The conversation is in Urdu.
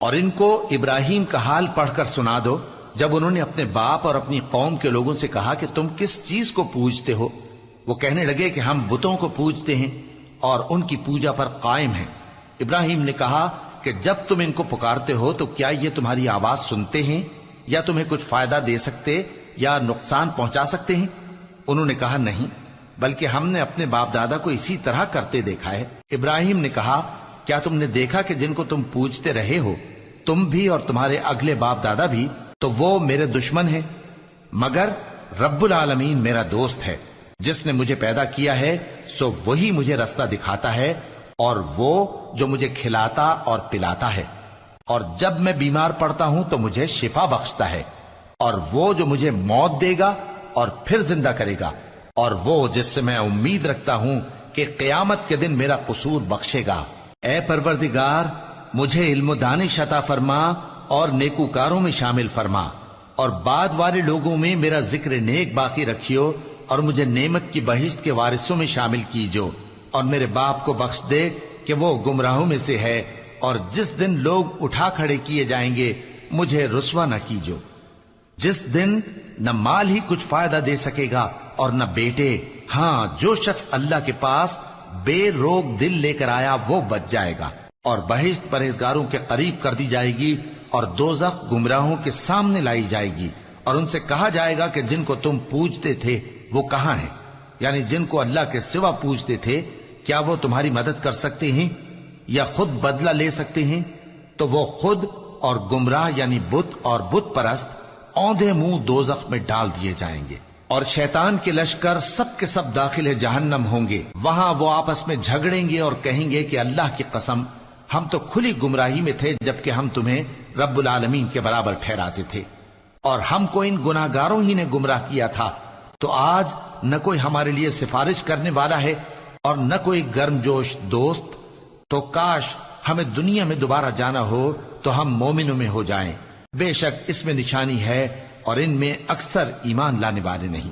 اور ان کو ابراہیم کا حال پڑھ کر سنا دو جب انہوں نے اپنے باپ اور اپنی قوم کے لوگوں سے کہا کہ تم کس چیز کو پوجتے ہو؟ وہ کہنے لگے کہ ہم بتوں کو پوجتے ہیں اور ان کی پوجا پر قائم ہیں۔ ابراہیم نے کہا کہ جب تم ان کو پکارتے ہو تو کیا یہ تمہاری آواز سنتے ہیں یا تمہیں کچھ فائدہ دے سکتے یا نقصان پہنچا سکتے ہیں؟ انہوں نے کہا نہیں، بلکہ ہم نے اپنے باپ دادا کو اسی طرح کرتے دیکھا ہے۔ ابراہیم نے کہا کیا تم نے دیکھا کہ جن کو تم پوجتے رہے ہو تم بھی اور تمہارے اگلے باپ دادا بھی، تو وہ میرے دشمن ہیں، مگر رب العالمین میرا دوست ہے۔ جس نے مجھے پیدا کیا ہے سو وہی مجھے رستہ دکھاتا ہے، اور وہ جو مجھے کھلاتا اور پلاتا ہے، اور جب میں بیمار پڑتا ہوں تو مجھے شفا بخشتا ہے، اور وہ جو مجھے موت دے گا اور پھر زندہ کرے گا، اور وہ جس سے میں امید رکھتا ہوں کہ قیامت کے دن میرا قصور بخشے گا۔ اے پروردگار، مجھے علم و دانش عطا فرما اور نیکوکاروں میں شامل فرما، اور بعد والے لوگوں میں میرا ذکر نیک باقی رکھیو، اور مجھے نعمت کی بہشت کے وارثوں میں شامل کیجو، اور میرے باپ کو بخش دے کہ وہ گمراہوں میں سے ہے، اور جس دن لوگ اٹھا کھڑے کیے جائیں گے مجھے رسوا نہ کیجو، جس دن نہ مال ہی کچھ فائدہ دے سکے گا اور نہ بیٹے۔ ہاں، جو شخص اللہ کے پاس بے روک دل لے کر آیا وہ بچ جائے گا، اور بہشت پرہیزگاروں کے قریب کر دی جائے گی، اور دوزخ گمراہوں کے سامنے لائی جائے گی، اور ان سے کہا جائے گا کہ جن کو تم پوجتے تھے وہ کہاں ہیں؟ یعنی جن کو اللہ کے سوا پوجتے تھے، کیا وہ تمہاری مدد کر سکتے ہیں یا خود بدلہ لے سکتے ہیں؟ تو وہ خود اور گمراہ یعنی بت اور بت پرست اوندھے منہ دوزخ میں ڈال دیے جائیں گے، اور شیطان کے لشکر سب کے سب داخل جہنم ہوں گے۔ وہاں وہ آپس میں جھگڑیں گے اور کہیں گے کہ اللہ کی قسم، ہم تو کھلی گمراہی میں تھے جبکہ ہم تمہیں رب العالمین کے برابر ٹھہراتے تھے، اور ہم کو ان گناہگاروں ہی نے گمراہ کیا تھا، تو آج نہ کوئی ہمارے لیے سفارش کرنے والا ہے اور نہ کوئی گرم جوش دوست۔ تو کاش ہمیں دنیا میں دوبارہ جانا ہو تو ہم مومنوں میں ہو جائیں، بے شک اس میں نشانی ہے اور ان میں اکثر ایمان لانے والے نہیں۔